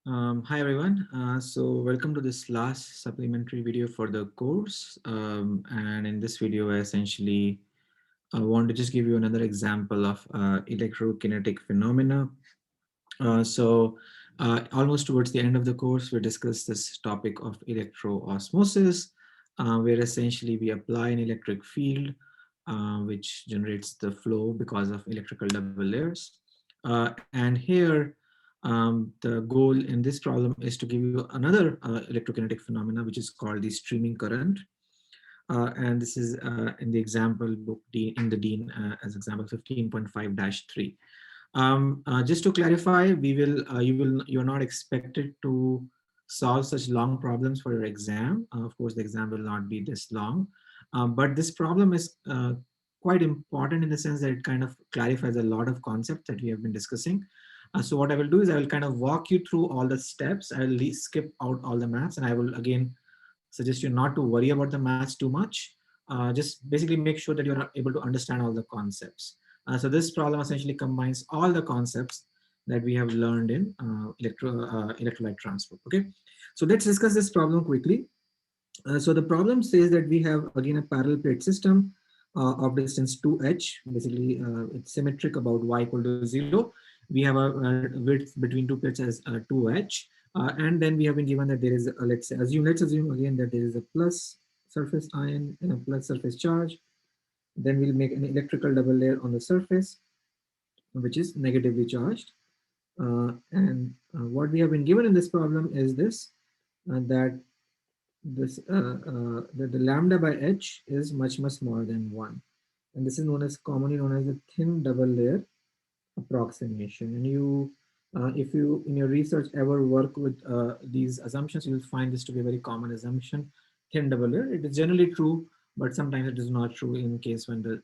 Hi everyone. So welcome to this last supplementary video for the course. And in this video, I want to just give you another example of electrokinetic phenomena. Almost towards the end of the course, we discussed this topic of electroosmosis, where essentially we apply an electric field, which generates the flow because of electrical double layers. And here, the goal in this problem is to give you another electrokinetic phenomena, which is called the streaming current. And this is in the example book in the Deen as example 15.5-3. Just to clarify, you're not expected to solve such long problems for your exam. Of course, the exam will not be this long, but this problem is quite important in the sense that it kind of clarifies a lot of concepts that we have been discussing. So what I will do is I will kind of walk you through all the steps. I will skip out all the maths, and I will again suggest you not to worry about the maths too much. Just basically make sure that you're able to understand all the concepts. So this problem essentially combines all the concepts that we have learned in electrolyte transport. Okay, so let's discuss this problem quickly. So the problem says that we have again a parallel plate system of distance 2h. Basically, it's symmetric about y equal to 0. We have a width between two plates as 2h. And then we have been given that there is, let's assume again that there is a plus surface ion and a plus surface charge. Then we'll make an electrical double layer on the surface, which is negatively charged. And what we have been given in this problem is this, that the lambda by h is much smaller than 1. And this is commonly known as the thin double layer approximation. And if you in your research ever work with these assumptions, you'll find this to be a very common assumption, thin double layer. It is generally true, but sometimes it is not true in case when the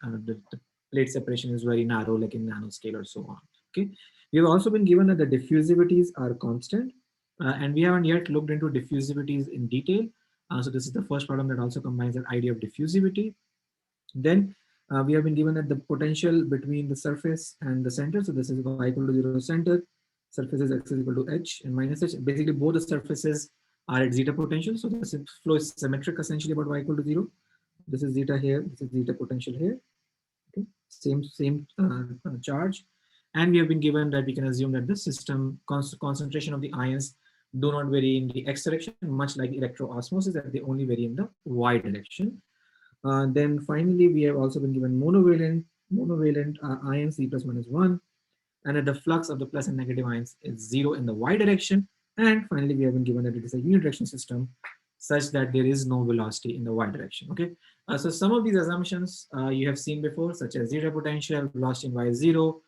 plate separation is very narrow, like in nanoscale or so on. Okay, we have also been given that the diffusivities are constant, and we haven't yet looked into diffusivities in detail. So this is the first problem that also combines that idea of diffusivity. Then we have been given that the potential between the surface and the center, so this is y equal to 0 center, surface is x is equal to h and minus h. Basically, both the surfaces are at zeta potential, so the flow is symmetric essentially about y equal to 0. This is zeta here, this is zeta potential here. Okay, same charge. And we have been given that we can assume that the system concentration of the ions do not vary in the x direction, much like electroosmosis, that they only vary in the y direction. Then finally, we have also been given monovalent ions Z plus minus 1, and that the flux of the plus and negative ions is 0 in the y direction. And finally, we have been given that it is a unidirectional system such that there is no velocity in the y direction. Okay, so some of these assumptions you have seen before, such as zeta potential, velocity in y is 0,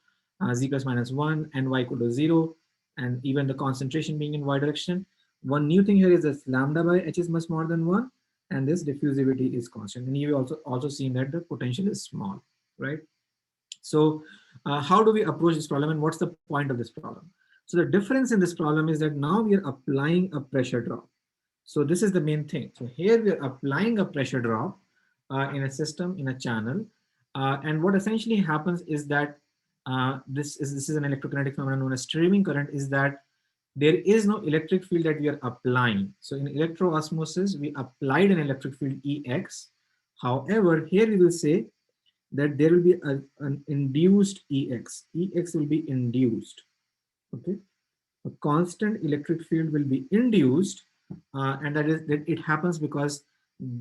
z plus minus 1, and y equal to 0, and even the concentration being in y direction. One new thing here is that lambda by h is much more than 1, and this diffusivity is constant. And you also seen that the potential is small, right? So how do we approach this problem, and what's the point of this problem? So the difference in this problem is that now we are applying a pressure drop. So this is the main thing. So here we are applying a pressure drop in a system, in a channel. And what essentially happens is that this is an electrokinetic phenomenon known as streaming current, is that there is no electric field that we are applying. So in electroosmosis, we applied an electric field EX. However, here we will say that there will be an induced EX. EX will be induced. Okay, a constant electric field will be induced, and that it happens because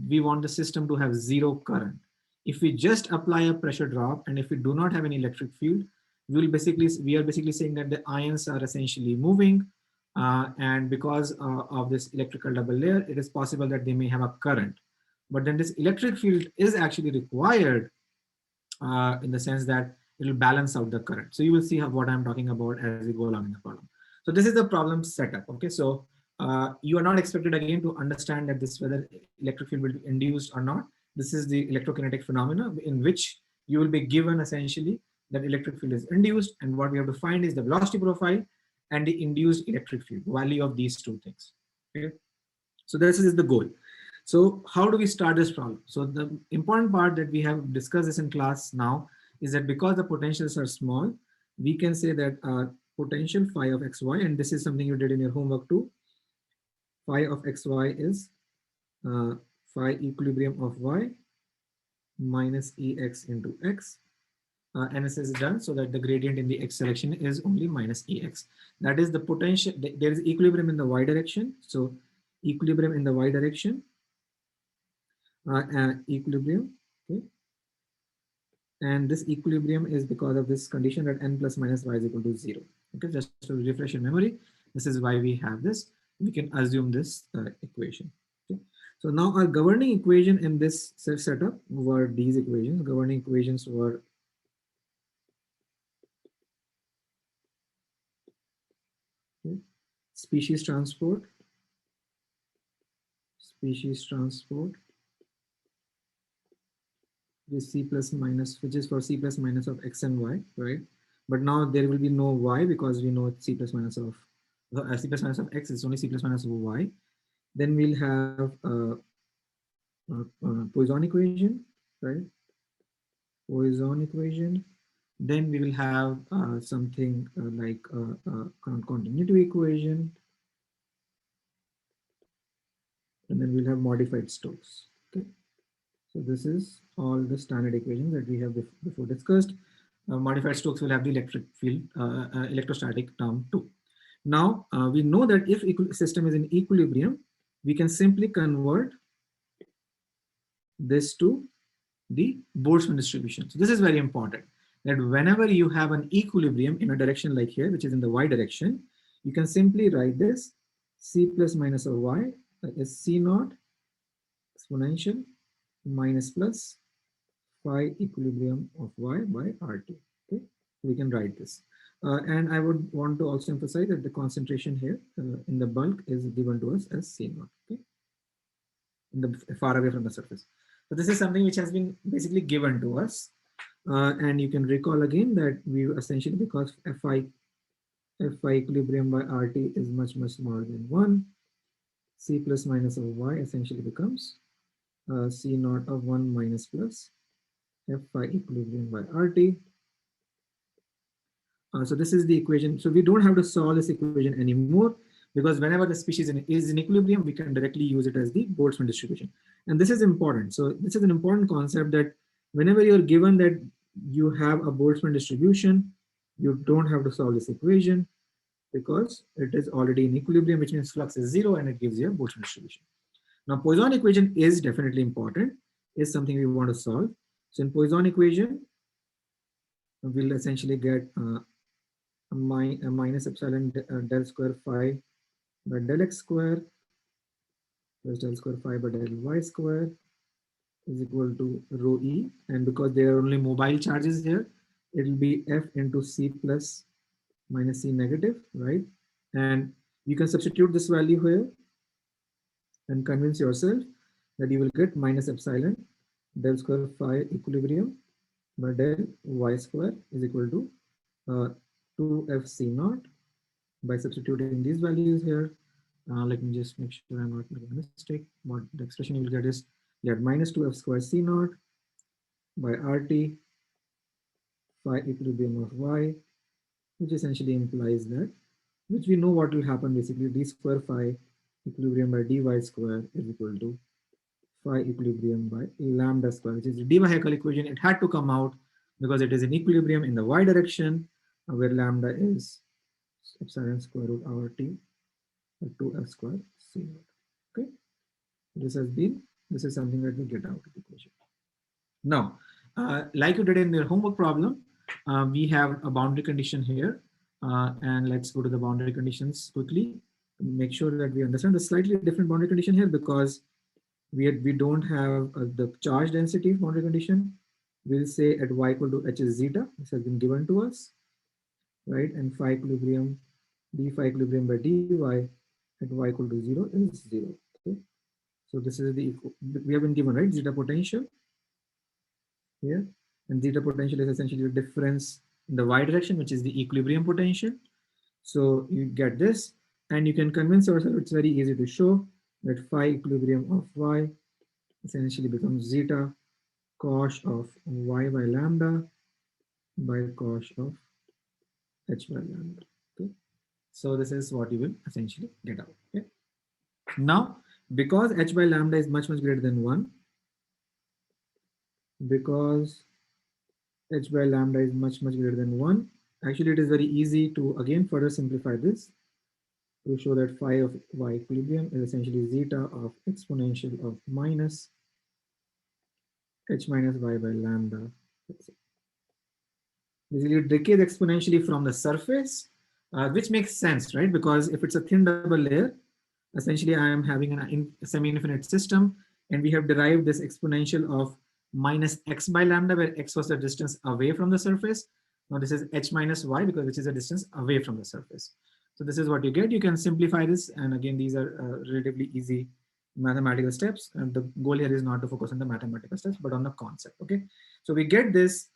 we want the system to have zero current. If we just apply a pressure drop, and if we do not have any electric field, we are basically saying that the ions are essentially moving, and because of this electrical double layer, it is possible that they may have a current. But then this electric field is actually required in the sense that it will balance out the current. So you will see what I'm talking about as we go along in the problem. So this is the problem setup. Okay, so you are not expected again to understand that this whether electric field will be induced or not. This is the electrokinetic phenomena in which you will be given essentially that electric field is induced, and what we have to find is the velocity profile and the induced electric field value of these two things. Okay, so this is the goal. So how do we start this problem? So the important part that we have discussed this in class now is that because the potentials are small, we can say that potential phi of xy, and this is something you did in your homework too. Phi of xy is uh, phi equilibrium of y minus ex into x. And this is done so that the gradient in the x selection is only minus ex. That is the potential. There is equilibrium in the y direction. So equilibrium in the y direction, equilibrium. Okay. And this equilibrium is because of this condition that n plus minus y is equal to 0. Okay, just to refresh your memory, this is why we have this. We can assume this equation. Okay. So now our governing equation in this setup were these equations. Governing equations were okay, species transport, species transport, is c plus minus, which is for c plus minus of x and y, right? But now there will be no y because we know it's c plus minus of c plus minus of x is only c plus minus of y. Then we'll have Poisson equation, right? Poisson equation. Then we will have something like continuity equation, and then we'll have modified Stokes. Okay. So this is all the standard equations that we have before discussed. Modified Stokes will have the electric field, electrostatic term too. Now we know that if system is in equilibrium, we can simply convert this to the Boltzmann distribution. So this is very important, that whenever you have an equilibrium in a direction like here, which is in the y direction, you can simply write this c plus minus of y is c naught exponential minus plus phi equilibrium of y by RT. Okay, we can write this. And I would want to also emphasize that the concentration here in the bulk is given to us as C naught, okay, in the far away from the surface. So this is something which has been basically given to us. And you can recall again that we essentially, because Fi equilibrium by RT is much, much smaller than 1, C plus minus of y essentially becomes C naught of 1 minus plus Fi equilibrium by RT. So this is the equation. So we don't have to solve this equation anymore, because whenever the species is in equilibrium, we can directly use it as the Boltzmann distribution. And this is important. So this is an important concept, that whenever you're given that you have a Boltzmann distribution, you don't have to solve this equation, because it is already in equilibrium, which means flux is 0 and it gives you a Boltzmann distribution. Now Poisson equation is definitely important, is something we want to solve. So in Poisson equation, we'll essentially get a minus epsilon del square phi by del x square plus del square phi by del y square is equal to rho e. And because there are only mobile charges here, it will be f into c plus minus c negative, right? And you can substitute this value here and convince yourself that you will get minus epsilon del square phi equilibrium by del y square is equal to 2f c naught. By substituting these values here, let me just make sure I'm not making a mistake. What the expression you will get is, you have minus 2f square c naught by RT phi equilibrium of y, which essentially implies that, which we know what will happen basically, d square phi equilibrium by dy square is equal to phi equilibrium by lambda square, which is the de-Moivre equation. It had to come out because it is in equilibrium in the y direction, where lambda is epsilon square root RT 2f square c naught. Okay, this is something that we get out of the equation. Now, like you did in your homework problem, we have a boundary condition here, and let's go to the boundary conditions quickly. Make sure that we understand the slightly different boundary condition here, because we don't have the charge density boundary condition. We'll say at y equal to h is zeta. This has been given to us, right? And phi equilibrium, d phi equilibrium by dy at y equal to 0 is 0. Okay. So this is we have been given, right, zeta potential here. And zeta potential is essentially the difference in the y direction, which is the equilibrium potential. So you get this, and you can convince yourself, it's very easy to show that phi equilibrium of y essentially becomes zeta cos of y by lambda by cos of h by lambda. So this is what you will essentially get out. Okay. Now, because h by lambda is much greater than 1, because h by lambda is much greater than 1, actually it is very easy to again further simplify this to show that phi of y equilibrium is essentially zeta of exponential of minus h minus y by lambda. Basically, it decays exponentially from the surface, which makes sense, right? Because if it's a thin double layer, essentially I am having a semi-infinite system, and we have derived this exponential of minus x by lambda, where x was the distance away from the surface. Now this is h minus y, because which is the distance away from the surface. So this is what you get. You can simplify this, and again, these are relatively easy mathematical steps. And the goal here is not to focus on the mathematical steps, but on the concept. Okay, so we get this.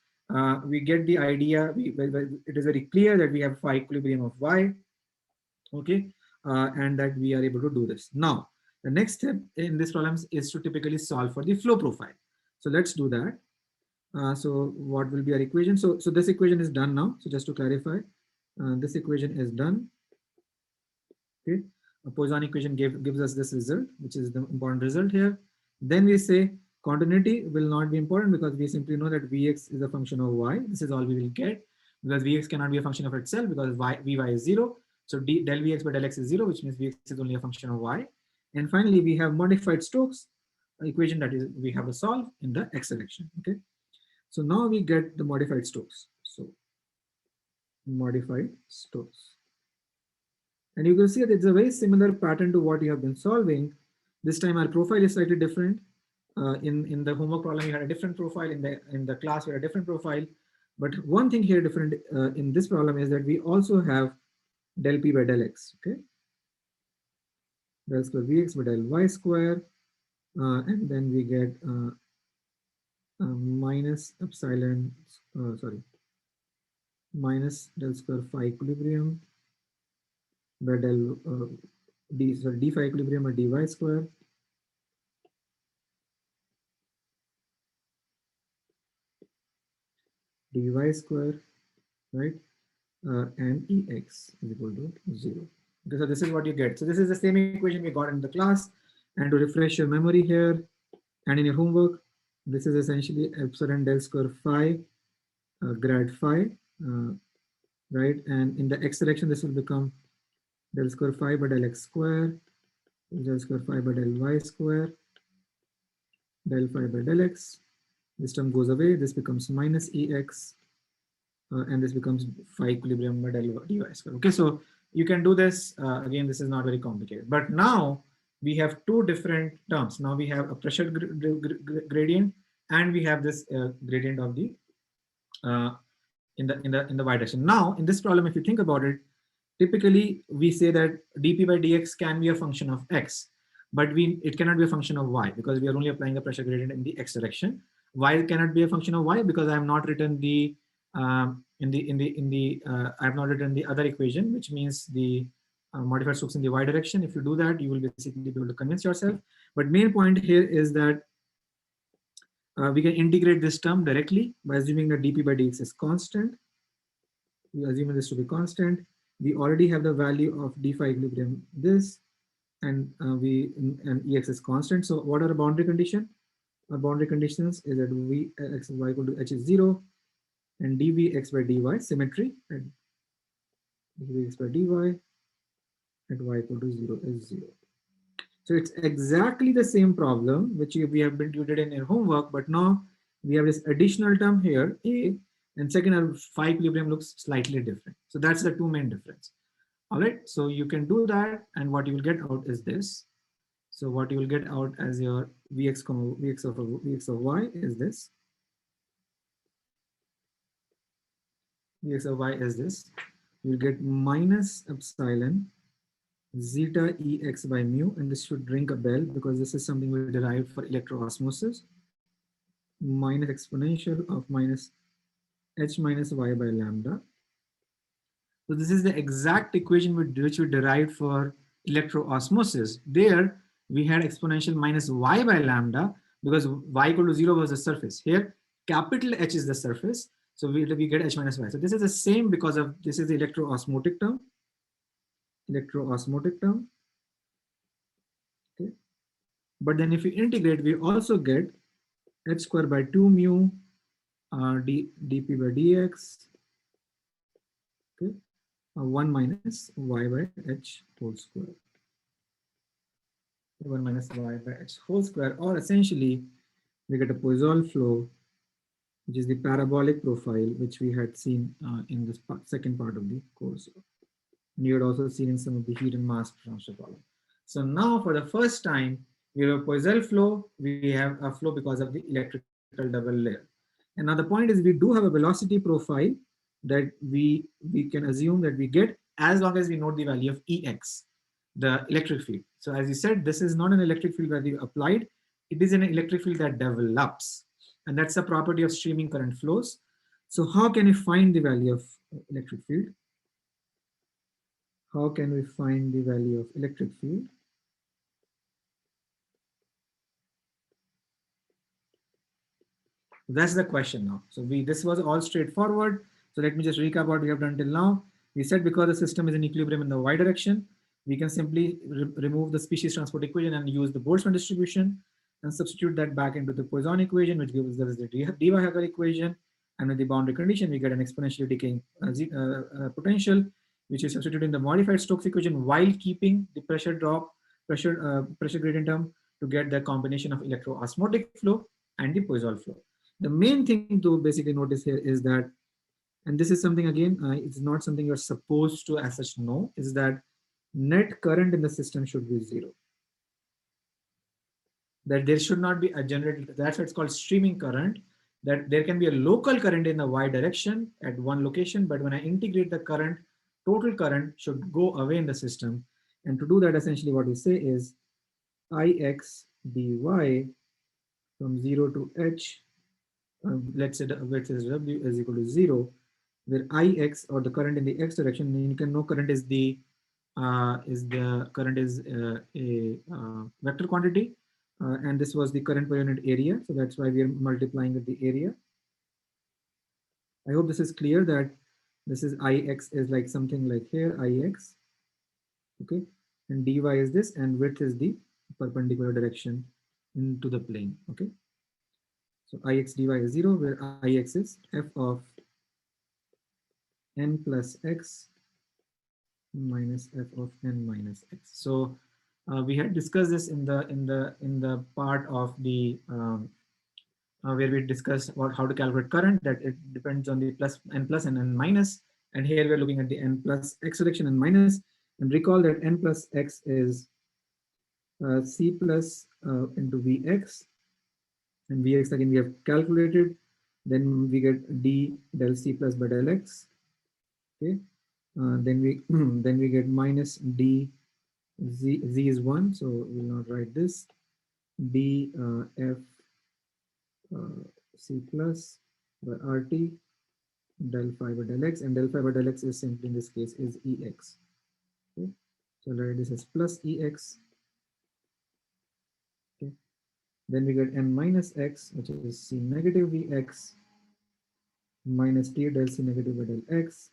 We get the idea. It is very clear that we have phi equilibrium of y. Okay, and that we are able to do this. Now, the next step in this problem is to typically solve for the flow profile. So let's do that. So what will be our equation? So this equation is done now. So just to clarify, this equation is done. Okay, a Poisson equation gives us this result, which is the important result here. Then we say continuity will not be important because we simply know that Vx is a function of y. This is all we will get, because Vx cannot be a function of itself because Vy is 0. So del Vx by del x is 0, which means Vx is only a function of y. And finally, we have modified Stokes equation that is we have to solve in the x direction. Okay, so now we get the modified Stokes. So modified Stokes. And you can see that it's a very similar pattern to what you have been solving. This time our profile is slightly different. In the homework problem, you had a different profile. In the class, we had a different profile. But one thing here different in this problem is that we also have del p by del x. Okay, del square vx by del y square, and then we get minus epsilon. Sorry, minus del square phi equilibrium by del d phi equilibrium by dy square dy square, right? And ex is equal to 0. Okay, so this is what you get. So this is the same equation we got in the class. And to refresh your memory here and in your homework, this is essentially epsilon del square phi grad phi, right? And in the x direction, this will become del square phi by del x square, del square phi by del y square, del phi by del x. This term goes away. This becomes minus ex, and this becomes phi equilibrium by del dy square. Okay, so you can do this. Again, this is not very complicated. But now we have two different terms. Now we have a pressure gradient, and we have this gradient of the uh, in the y direction. Now in this problem, if you think about it, typically we say that dp by dx can be a function of x, but it cannot be a function of y because we are only applying a pressure gradient in the x direction. Why cannot be a function of y? Because I have not written the I have not written the other equation, which means the modified Stokes in the y direction. If you do that, you will basically be able to convince yourself. But main point here is that we can integrate this term directly by assuming that dp by dx is constant. We assume this to be constant. We already have the value of d phi equilibrium this, and and ex is constant. So what are the boundary condition? Our boundary conditions is that v x y equal to h is 0, and dv x by dy symmetry, and dv x by dy at y equal to 0 is 0. So it's exactly the same problem which we have been you did in your homework, but now we have this additional term here, a, and second our phi equilibrium looks slightly different. So that's the two main difference. All right, so you can do that, and what you will get out is this. So what you will get out as your vx of y is this. Vx of y is this. You'll get minus epsilon zeta ex by mu, and this should ring a bell because this is something we derived for electroosmosis, minus exponential of minus h minus y by lambda. So this is the exact equation which we derived for electroosmosis. There we had exponential minus y by lambda because y equal to 0 was the surface. Here capital H is the surface, so we get h minus y. So this is the same because of this is the electroosmotic term. electroosmotic term. Okay. But then if we integrate, we also get h square by 2 mu dp by dx, okay, 1 minus y by h whole square, 1 minus y by h whole square, or essentially we get a Poisson flow, which is the parabolic profile, which we had seen in this second part of the course. And you had also seen in some of the heat and mass transfer problem. So now for the first time, we have a Poisson flow, we have a flow because of the electrical double layer. And now the point is we do have a velocity profile that we can assume that we get as long as we know the value of Ex, the electric field. So as you said, this is not an electric field that we applied, it is an electric field that develops. And that's a property of streaming current flows. So how can we find the value of electric field? How can we find the value of electric field? That's the question now. So this was all straightforward. So let me just recap what we have done till now. We said because the system is in equilibrium in the y direction, we can simply remove the species transport equation and use the Boltzmann distribution and substitute that back into the Poisson equation, which gives us the Debye equation. And with the boundary condition, we get an exponentially decaying potential, which is substituted in the modified Stokes equation while keeping the pressure drop, pressure gradient term to get the combination of electroosmotic flow and the Poisson flow. The main thing to basically notice here is that, and this is something again, it's not something you're supposed to as such know, is that net current in the system should be zero. That there should not be a generated, that's what it's called streaming current, that there can be a local current in the y direction at one location, but when I integrate the current, total current should go away in the system. And to do that, essentially what we say is Ix dy from 0 to h, let's say the width is w is equal to 0, where Ix, or the current in the x direction, and you can know current is the current is a vector quantity, and this was the current per unit area, so that's why we are multiplying with the area. I hope this is clear that this is Ix is like something like here Ix, okay, and dy is this, and width is the perpendicular direction into the plane, okay. So Ix dy is 0, where Ix is f of n plus x minus f of n minus x. So we had discussed this in the part of the where we discussed about how to calculate current, that it depends on the plus and n minus. And here we're looking at the n plus x direction and minus. And recall that n plus x is c plus into vx. And vx again we have calculated. Then we get d del c plus by del x. Okay. Then we then we get minus d z is 1, so we'll not write this. D f c plus by rt del phi by del x, and del phi by del x is simply in this case is ex. Okay, so I'll write this as plus ex. Okay, then we get n minus x, which is c negative vx minus d del c negative by del x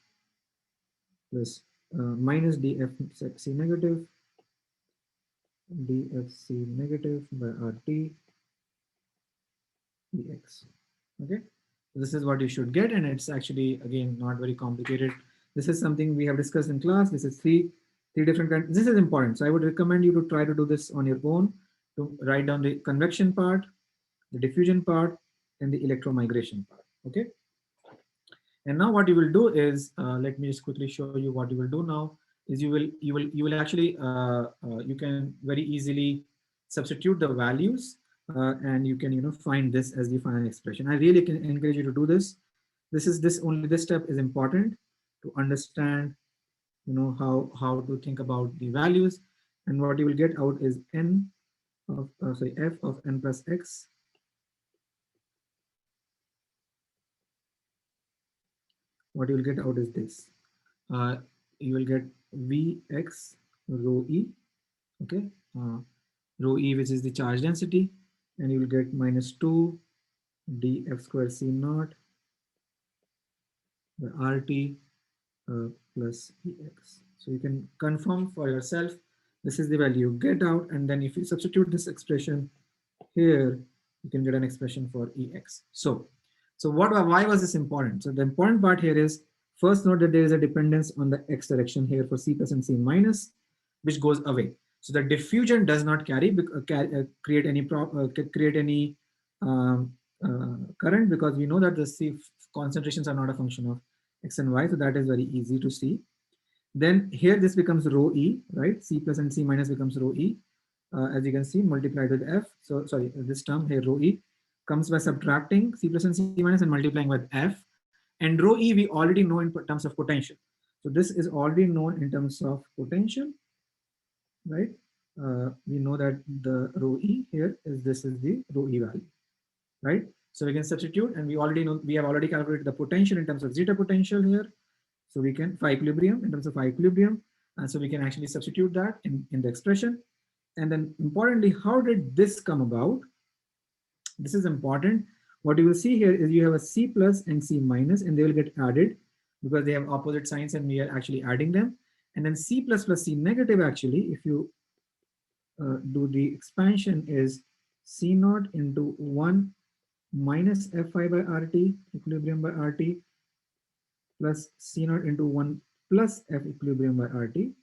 plus minus df c negative dfc negative by rt dx. Okay, this is what you should get, and it's actually again not very complicated. This is something we have discussed in class. This is three different kinds. This is important, so I would recommend you to try to do this on your own, to write down the convection part, the diffusion part, and the electromigration part. Okay, and now what you will do is, let me just quickly show you what you will do now. Is you will actually you can very easily substitute the values, and you can find this as the final expression. I really can encourage you to do this. This step is important to understand how to think about the values. And what you will get out is n of sorry f of n plus x. What you will get out is this. You will get Vx rho e, okay, rho e, which is the charge density, and you will get minus 2 df square c naught by rt plus ex. So you can confirm for yourself, this is the value you get out. And then if you substitute this expression here, you can get an expression for Ex. So why was this important? So the important part here is, first note that there is a dependence on the X direction here for C plus and C minus, which goes away. So the diffusion does not create any um, current, because we know that the C concentrations are not a function of X and Y. So that is very easy to see. Then here this becomes rho E, right? C plus and C minus becomes rho E, as you can see, multiplied with F. So sorry, this term here, rho E, comes by subtracting C plus and C minus and multiplying with F. And rho E we already know in terms of potential. So this is already known in terms of potential, right? We know that the rho E here is, this is the rho E value, right? So we can substitute, and we already know, we have already calculated the potential in terms of zeta potential here. So we can, phi equilibrium, in terms of phi equilibrium, and so we can actually substitute that in the expression. And then importantly, how did this come about? This is important. What you will see here is you have a C plus and C minus, and they will get added because they have opposite signs and we are actually adding them. And then C plus plus C negative, actually, if you do the expansion, is C naught into 1 minus Fi by RT, equilibrium by RT, plus C naught into 1 plus F equilibrium by RT,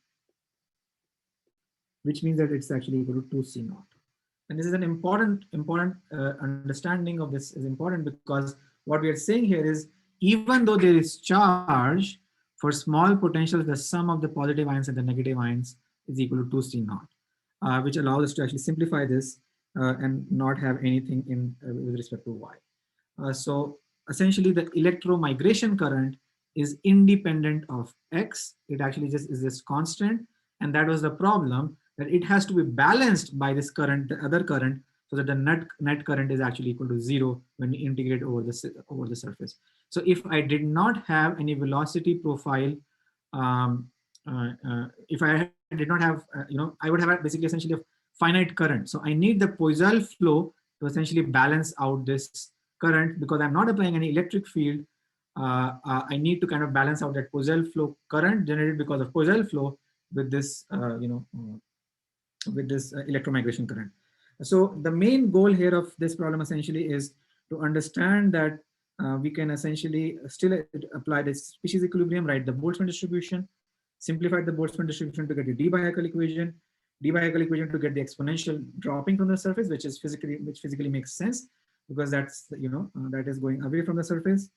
which means that it's actually equal to 2 C naught. And this is an important understanding of this is important, because what we are saying here is, even though there is charge, for small potentials, the sum of the positive ions and the negative ions is equal to 2 C naught, which allows us to actually simplify this and not have anything in with respect to Y. So essentially the electromigration current is independent of X. It actually just is this constant. And that was the problem, that it has to be balanced by this current, the other current, so that the net current is actually equal to 0 when you integrate over the surface. So if I did not have any velocity profile, if I did not have, I would have basically essentially a finite current. So I need the Poiseuille flow to essentially balance out this current, because I'm not applying any electric field. I need to kind of balance out that Poiseuille flow current generated because of Poiseuille flow with this, electromigration current. So the main goal here of this problem essentially is to understand that we can essentially still apply the species equilibrium, right? The Boltzmann distribution, simplify the Boltzmann distribution to get the d by Haeckel equation, d by Haeckel equation to get the exponential dropping from the surface, which physically makes sense, because that's, that is going away from the surface.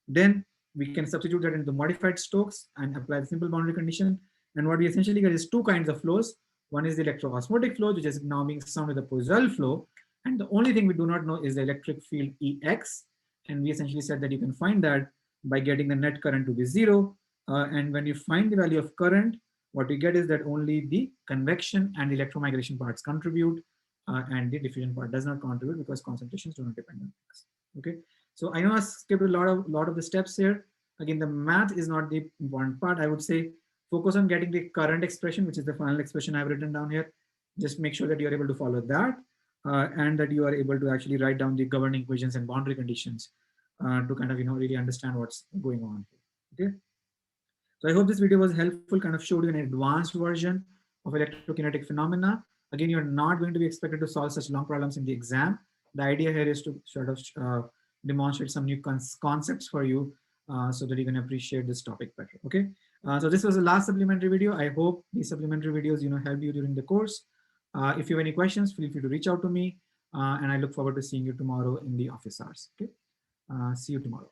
Then we can substitute that into modified Stokes and apply the simple boundary condition. And what we essentially get is two kinds of flows. One is the electroosmotic flow, which is now being summed with the Poiseuille flow. And the only thing we do not know is the electric field Ex. And we essentially said that you can find that by getting the net current to be 0. And when you find the value of current, what you get is that only the convection and electromigration parts contribute, and the diffusion part does not contribute, because concentrations do not depend on X. Okay, so I know I skipped a lot of the steps here. Again, the math is not the important part. I would say focus on getting the current expression, which is the final expression I've written down here. Just make sure that you're able to follow that, and that you are able to actually write down the governing equations and boundary conditions to kind of really understand what's going on here. Okay. So I hope this video was helpful, kind of showed you an advanced version of electrokinetic phenomena. Again, you're not going to be expected to solve such long problems in the exam. The idea here is to sort of demonstrate some new concepts for you, so that you can appreciate this topic better. Okay. So this was the last supplementary video. I hope these supplementary videos, help you during the course. If you have any questions, feel free to reach out to me, and I look forward to seeing you tomorrow in the office hours. Okay. See you tomorrow.